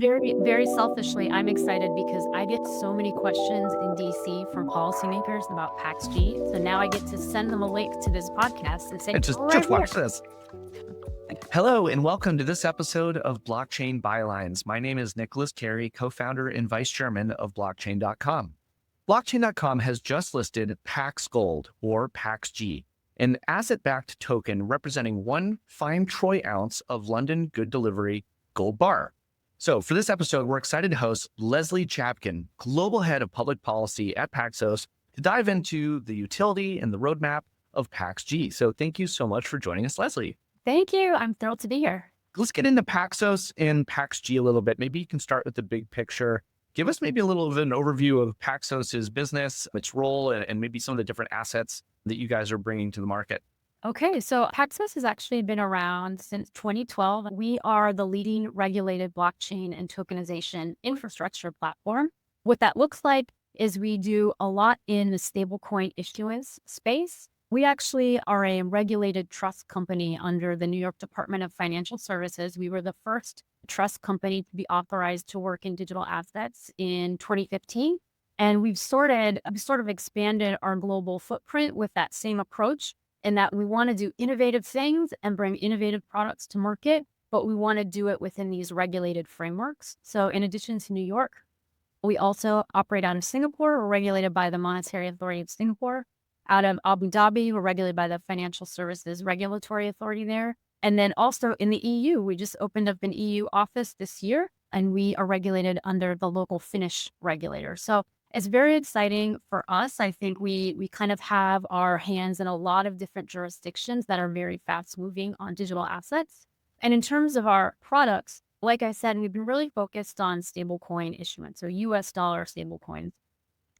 Very, very selfishly, I'm excited because I get so many questions in DC from policymakers about PAXG. So now I get to send them a link to this podcast and say, And go right just here. watch this. Hello, and welcome to this episode of Blockchain Bylines. My name is Nicolas Cary, co-founder and vice chairman of blockchain.com. Blockchain.com has just listed PAX Gold, or PAXG, an asset-backed token representing one fine troy ounce of London good delivery gold bar. So for this episode, we're excited to host Lesley Chavkin, global head of public policy at Paxos, to dive into the utility and the roadmap of PAXG. So thank you so much for joining us, Lesley. Thank you. I'm thrilled to be here. Let's get into Paxos and PAXG a little bit. Maybe you can start with the big picture. Give us maybe a little of an overview of Paxos's business, its role, and maybe some of the different assets that you guys are bringing to the market. Okay, so Paxos has actually been around since 2012. We are the leading regulated blockchain and tokenization infrastructure platform. What that looks like is we do a lot in the stablecoin issuance space. We actually are a regulated trust company under the New York Department of Financial Services. We were the first trust company to be authorized to work in digital assets in 2015. And we've sort of expanded our global footprint with that same approach, in that we want to do innovative things and bring innovative products to market, but we want to do it within these regulated frameworks. So in addition to New York, we also operate out of Singapore. We're regulated by the Monetary Authority of Singapore. Out of Abu Dhabi, we're regulated by the Financial Services Regulatory Authority there. And then also in the EU, we just opened up an EU office this year, and we are regulated under the local Finnish regulator. So it's very exciting for us. I think we kind of have our hands in a lot of different jurisdictions that are very fast moving on digital assets. And in terms of our products, like I said, we've been really focused on stablecoin issuance, so US dollar stablecoins.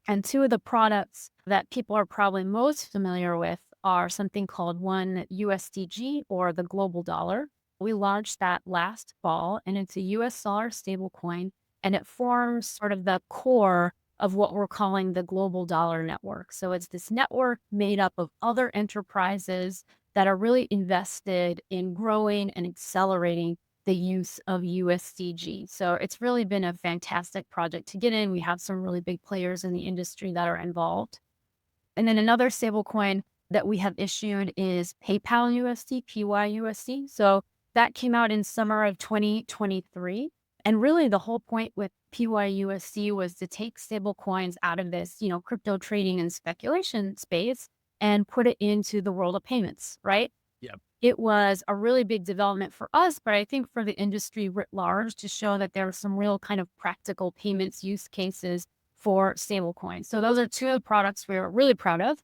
And two of the products that people are probably most familiar with are something called one USDG, or the global dollar. We launched that last fall, and it's a US dollar stablecoin, and it forms sort of the core of what we're calling the global dollar network. So it's this network made up of other enterprises that are really invested in growing and accelerating the use of USDG. So it's really been a fantastic project to get in. We have some really big players in the industry that are involved. And then another stablecoin that we have issued is PayPal USD, PYUSD. So that came out in summer of 2023. And really the whole point with PYUSD was to take stablecoins out of this, crypto trading and speculation space and put it into the world of payments, right? Yeah. It was a really big development for us, but I think for the industry writ large, to show that there are some real kind of practical payments use cases for stablecoins. So those are two of the products we're really proud of,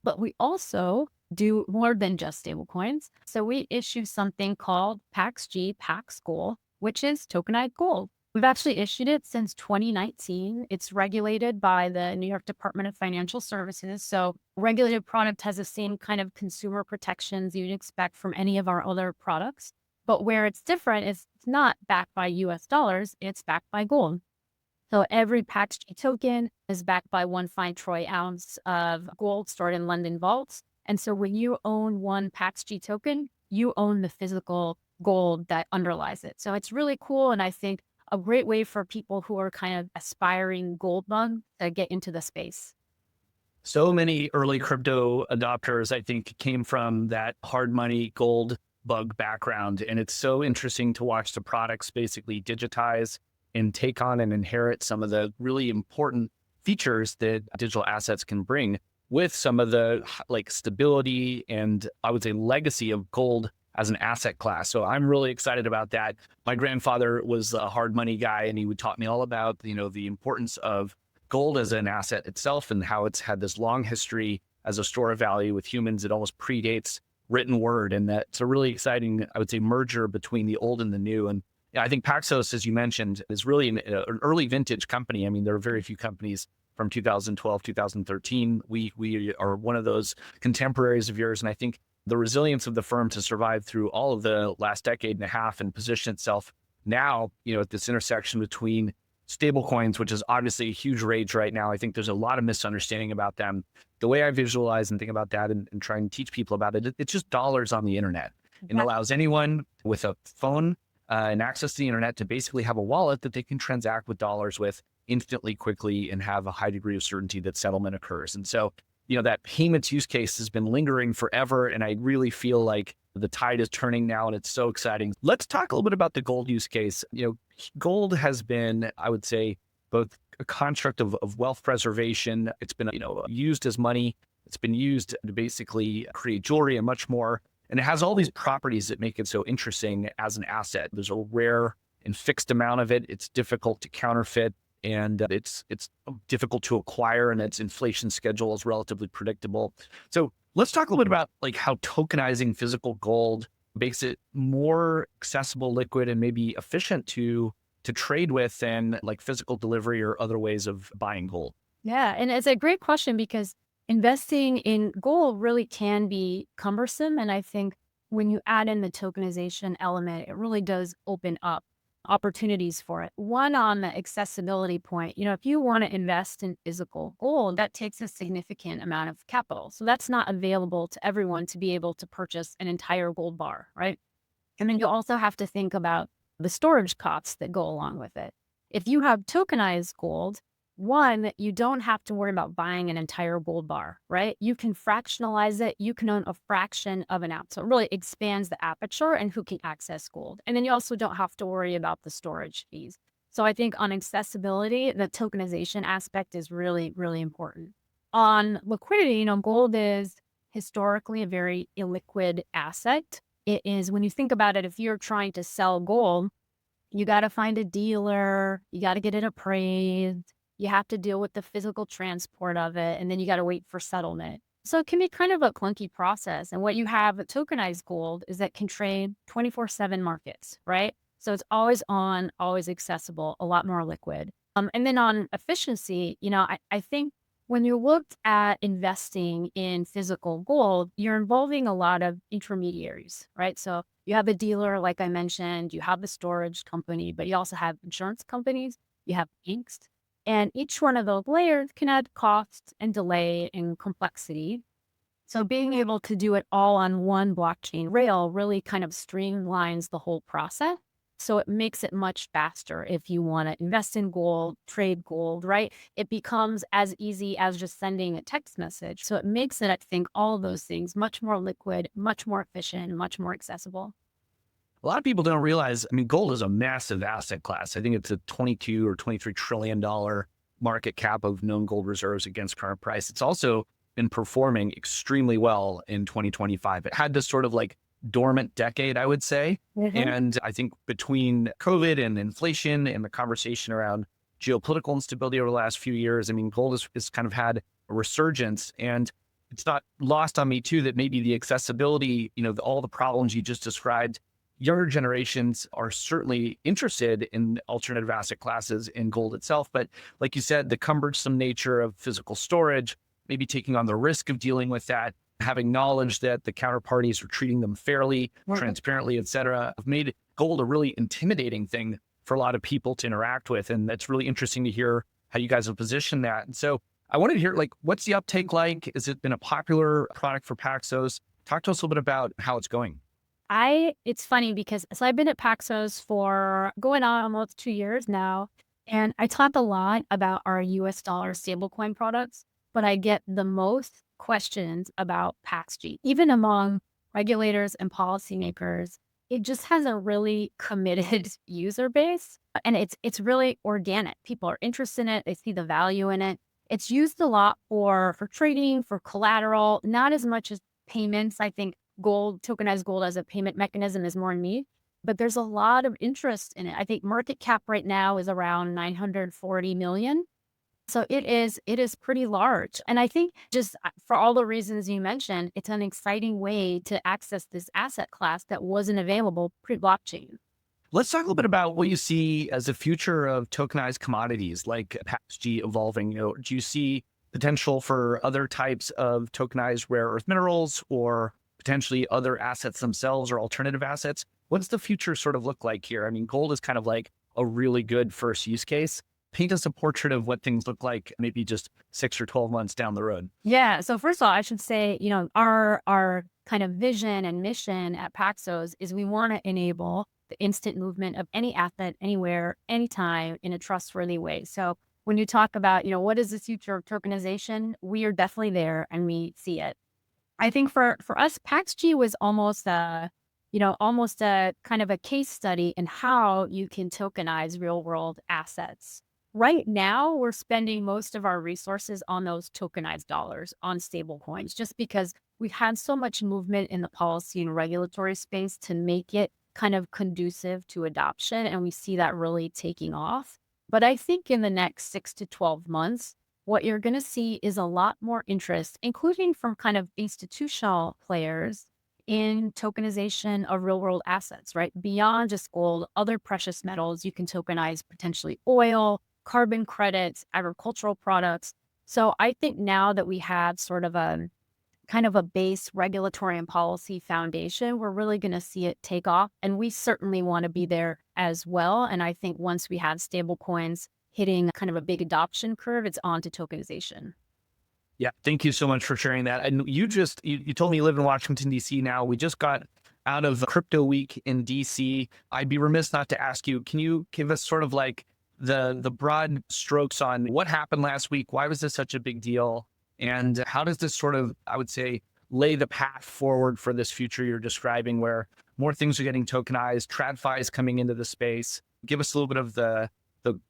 but we also do more than just stablecoins. So we issue something called PAXG, PAX Gold, which is tokenized gold. We've actually issued it since 2019. It's regulated by the New York Department of Financial Services. So regulated product has the same kind of consumer protections you'd expect from any of our other products. But where it's different is it's not backed by US dollars, it's backed by gold. So every PAXG token is backed by one fine troy ounce of gold stored in London vaults. And so when you own one PAXG token, you own the physical gold that underlies it. So it's really cool. And I think a great way for people who are kind of aspiring gold bugs to get into the space. So many early crypto adopters, I think, came from that hard money gold bug background. And it's so interesting to watch the products basically digitize and take on and inherit some of the really important features that digital assets can bring, with some of the stability and, I would say, legacy of gold as an asset class. So I'm really excited about that. My grandfather was a hard money guy, and he would taught me all about, the importance of gold as an asset itself and how it's had this long history as a store of value with humans. It almost predates written word. And that's a really exciting, I would say, merger between the old and the new. And I think Paxos, as you mentioned, is really an early vintage company. I mean, there are very few companies from 2012, 2013. We are one of those contemporaries of yours. And I think the resilience of the firm to survive through all of the last decade and a half and position itself now, at this intersection between stablecoins, which is obviously a huge rage right now. I think there's a lot of misunderstanding about them. The way I visualize and think about that and try and teach people about it, it's just dollars on the internet. It allows anyone with a phone and access to the internet to basically have a wallet that they can transact with dollars with instantly, quickly, and have a high degree of certainty that settlement occurs. And so, that payments use case has been lingering forever. And I really feel like the tide is turning now, and it's so exciting. Let's talk a little bit about the gold use case. Gold has been, I would say, both a construct of wealth preservation. It's been, used as money. It's been used to basically create jewelry and much more. And it has all these properties that make it so interesting as an asset. There's a rare and fixed amount of it. It's difficult to counterfeit, and it's difficult to acquire, and its inflation schedule is relatively predictable. So let's talk a little bit about like how tokenizing physical gold makes it more accessible, liquid, and maybe efficient to trade with than like physical delivery or other ways of buying gold. Yeah, and it's a great question because investing in gold really can be cumbersome. And I think when you add in the tokenization element, it really does open up opportunities for it. One, on the accessibility point, if you want to invest in physical gold, that takes a significant amount of capital. So that's not available to everyone to be able to purchase an entire gold bar, right? And then you also have to think about the storage costs that go along with it. If you have tokenized gold, one, you don't have to worry about buying an entire gold bar, right? You can fractionalize it. You can own a fraction of an ounce. So it really expands the aperture and who can access gold. And then you also don't have to worry about the storage fees. So I think on accessibility, the tokenization aspect is really, really important. On liquidity, gold is historically a very illiquid asset. It is, when you think about it, if you're trying to sell gold, you got to find a dealer, you got to get it appraised, you have to deal with the physical transport of it, and then you got to wait for settlement. So it can be kind of a clunky process. And what you have with tokenized gold is that can trade 24/7 markets, right? So it's always on, always accessible, a lot more liquid. And then on efficiency, I think when you looked at investing in physical gold, you're involving a lot of intermediaries, right? So you have a dealer, like I mentioned, you have the storage company, but you also have insurance companies, you have banks, and each one of those layers can add cost and delay and complexity. So being able to do it all on one blockchain rail really kind of streamlines the whole process. So it makes it much faster if you want to invest in gold, trade gold, right? It becomes as easy as just sending a text message. So it makes it, I think, all of those things much more liquid, much more efficient, much more accessible. A lot of people don't realize, gold is a massive asset class. I think it's a 22 or $23 trillion market cap of known gold reserves against current price. It's also been performing extremely well in 2025. It had this sort of like dormant decade, I would say. And I think between COVID and inflation and the conversation around geopolitical instability over the last few years, gold has kind of had a resurgence. And it's not lost on me too that maybe the accessibility, all the problems you just described, younger generations are certainly interested in alternative asset classes in gold itself. But like you said, the cumbersome nature of physical storage, maybe taking on the risk of dealing with that, having knowledge that the counterparties are treating them fairly, transparently, et cetera, have made gold a really intimidating thing for a lot of people to interact with. And that's really interesting to hear how you guys have positioned that. And so I wanted to hear, what's the uptake like? Has it been a popular product for Paxos? Talk to us a little bit about how it's going. It's funny because I've been at Paxos for going on almost 2 years now, and I talk a lot about our US dollar stablecoin products, but I get the most questions about PAXG, even among regulators and policymakers. It just has a really committed user base, and it's really organic. People are interested in it. They see the value in it. It's used a lot for trading, for collateral, not as much as payments. I think tokenized gold as a payment mechanism is more niche, but there's a lot of interest in it. I think market cap right now is around 940 million. So it is pretty large. And I think just for all the reasons you mentioned, it's an exciting way to access this asset class that wasn't available pre-blockchain. Let's talk a little bit about what you see as the future of tokenized commodities like PAXG evolving. Do you see potential for other types of tokenized rare earth minerals or potentially other assets themselves or alternative assets? What's the future sort of look like here? Gold is kind of like a really good first use case. Paint us a portrait of what things look like maybe just 6 or 12 months down the road. Yeah. So first of all, I should say, our kind of vision and mission at Paxos is we want to enable the instant movement of any asset, anywhere, anytime in a trustworthy way. So when you talk about, what is the future of tokenization, we are definitely there and we see it. I think for us, PAXG was almost a kind of a case study in how you can tokenize real world assets. Right now, we're spending most of our resources on those tokenized dollars, on stable coins, just because we've had so much movement in the policy and regulatory space to make it kind of conducive to adoption. And we see that really taking off. But I think in the next 6 to 12 months, what you're going to see is a lot more interest, including from kind of institutional players in tokenization of real world assets, right? Beyond just gold, other precious metals, you can tokenize potentially oil, carbon credits, agricultural products. So I think now that we have sort of a kind of a base regulatory and policy foundation, we're really going to see it take off. And we certainly want to be there as well. And I think once we have stable coins hitting kind of a big adoption curve, it's on to tokenization. Yeah, thank you so much for sharing that. And you told me you live in Washington, D.C. now. We just got out of Crypto Week in D.C. I'd be remiss not to ask you, can you give us sort of like the broad strokes on what happened last week? Why was this such a big deal? And how does this sort of, I would say, lay the path forward for this future you're describing where more things are getting tokenized, TradFi is coming into the space? Give us a little bit of the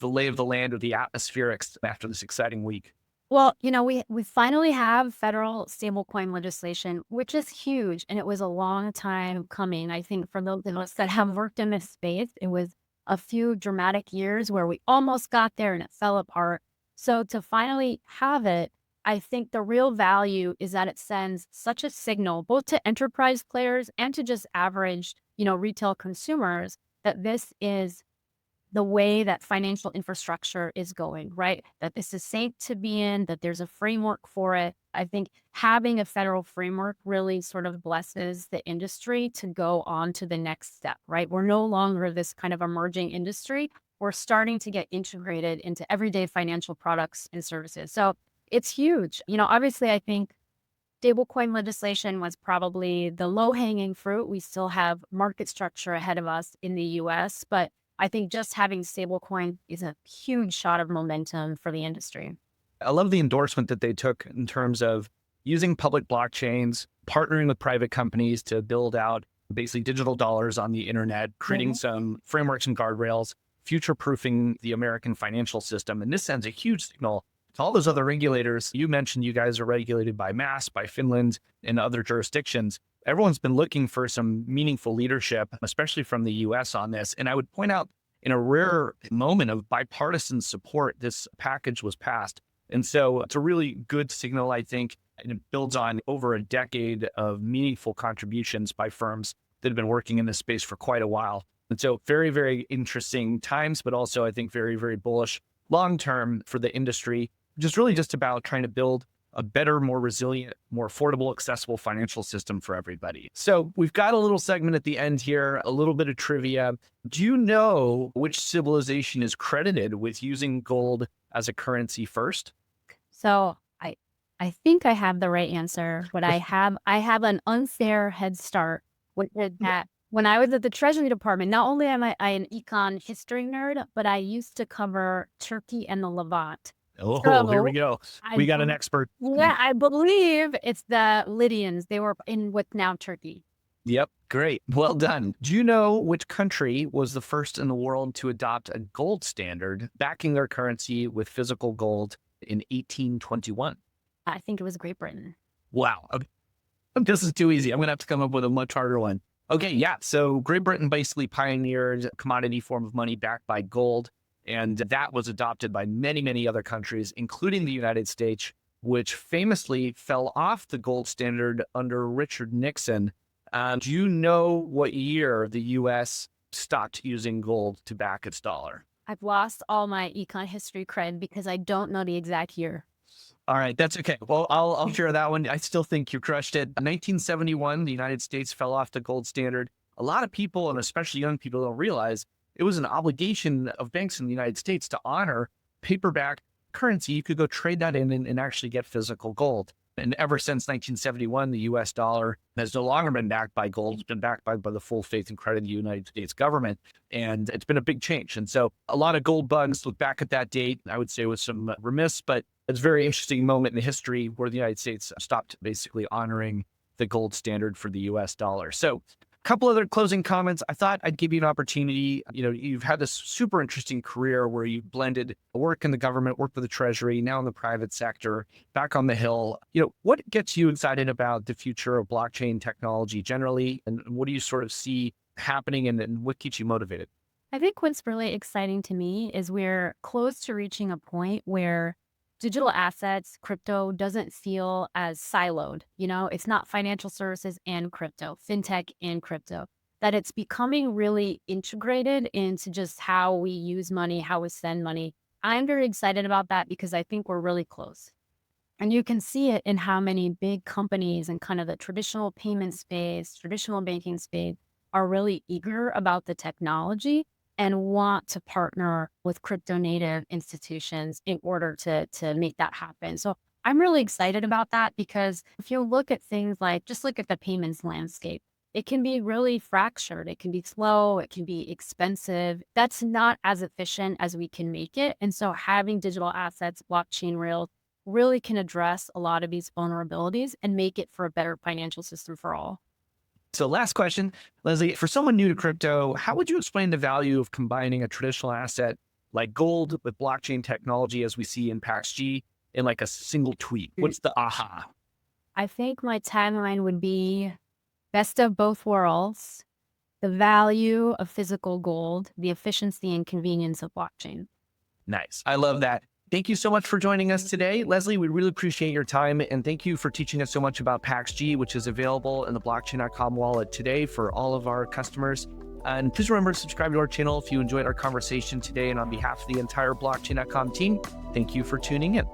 lay of the land or the atmospherics after this exciting week. Well, we finally have federal stablecoin legislation, which is huge. And it was a long time coming. I think for those of us that have worked in this space, it was a few dramatic years where we almost got there and it fell apart. So to finally have it, I think the real value is that it sends such a signal, both to enterprise players and to just average, retail consumers, that this is the way that financial infrastructure is going, right? That this is safe to be in, that there's a framework for it. I think having a federal framework really sort of blesses the industry to go on to the next step, right? We're no longer this kind of emerging industry. We're starting to get integrated into everyday financial products and services. So it's huge. Obviously, I think stablecoin legislation was probably the low-hanging fruit. We still have market structure ahead of us in the US, but I think just having stablecoin is a huge shot of momentum for the industry. I love the endorsement that they took in terms of using public blockchains, partnering with private companies to build out basically digital dollars on the internet, creating some frameworks and guardrails, future-proofing the American financial system. And this sends a huge signal to all those other regulators. You mentioned you guys are regulated by Mass, by Finland, and other jurisdictions. Everyone's been looking for some meaningful leadership, especially from the US on this. And I would point out in a rare moment of bipartisan support, this package was passed. And so it's a really good signal, I think, and it builds on over a decade of meaningful contributions by firms that have been working in this space for quite a while. And so very, very interesting times, but also I think very, very bullish long-term for the industry, which is really just about trying to build a better, more resilient, more affordable, accessible financial system for everybody. So we've got a little segment at the end here, a little bit of trivia. Do you know which civilization is credited with using gold as a currency first? So I think I have the right answer, but I have an unfair head start, which is that when I was at the Treasury Department, not only am I an econ history nerd, but I used to cover Turkey and the Levant. Oh, So here we go. We got an expert. Yeah, I believe it's the Lydians. They were in what's now Turkey. Yep. Great. Well done. Do you know which country was the first in the world to adopt a gold standard, backing their currency with physical gold in 1821? I think it was Great Britain. Wow. Okay. This is too easy. I'm going to have to come up with a much harder one. Okay. Yeah. So Great Britain basically pioneered a commodity form of money backed by gold. And that was adopted by many, many other countries, including the United States, which famously fell off the gold standard under Richard Nixon. Do you know what year the U.S. stopped using gold to back its dollar? I've lost all my econ history cred because I don't know the exact year. All right, that's okay. Well, I'll share that one. I still think you crushed it. In 1971, the United States fell off the gold standard. A lot of people, and especially young people, don't realize it was an obligation of banks in the United States to honor paperback currency. You could go trade that in and actually get physical gold. And ever since 1971, the US dollar has no longer been backed by gold. It's been backed by the full faith and credit of the United States government. And it's been a big change. And so a lot of gold bugs look back at that date, I would say with some remiss, but it's a very interesting moment in history where the United States stopped basically honoring the gold standard for the US dollar. So a couple other closing comments. I thought I'd give you an opportunity. You've had this super interesting career where you blended work in the government, work for the Treasury, now in the private sector, back on the Hill. What gets you excited about the future of blockchain technology generally? And what do you sort of see happening and what keeps you motivated? I think what's really exciting to me is we're close to reaching a point where digital assets, crypto doesn't feel as siloed. It's not financial services and crypto, fintech and crypto, that it's becoming really integrated into just how we use money, how we send money. I'm very excited about that because I think we're really close. And you can see it in how many big companies and kind of the traditional payment space, traditional banking space are really eager about the technology and want to partner with crypto native institutions in order to make that happen. So I'm really excited about that because if you look at things like, just look at the payments landscape, it can be really fractured. It can be slow. It can be expensive. That's not as efficient as we can make it. And so having digital assets, blockchain rails really can address a lot of these vulnerabilities and make it for a better financial system for all. So last question, Lesley, for someone new to crypto, how would you explain the value of combining a traditional asset like gold with blockchain technology as we see in PAXG in like a single tweet? What's the aha? I think my tagline would be best of both worlds, the value of physical gold, the efficiency and convenience of blockchain. Nice. I love that. Thank you so much for joining us today. Lesley, we really appreciate your time. And thank you for teaching us so much about PAXG, which is available in the blockchain.com wallet today for all of our customers. And please remember to subscribe to our channel if you enjoyed our conversation today. And on behalf of the entire blockchain.com team, thank you for tuning in.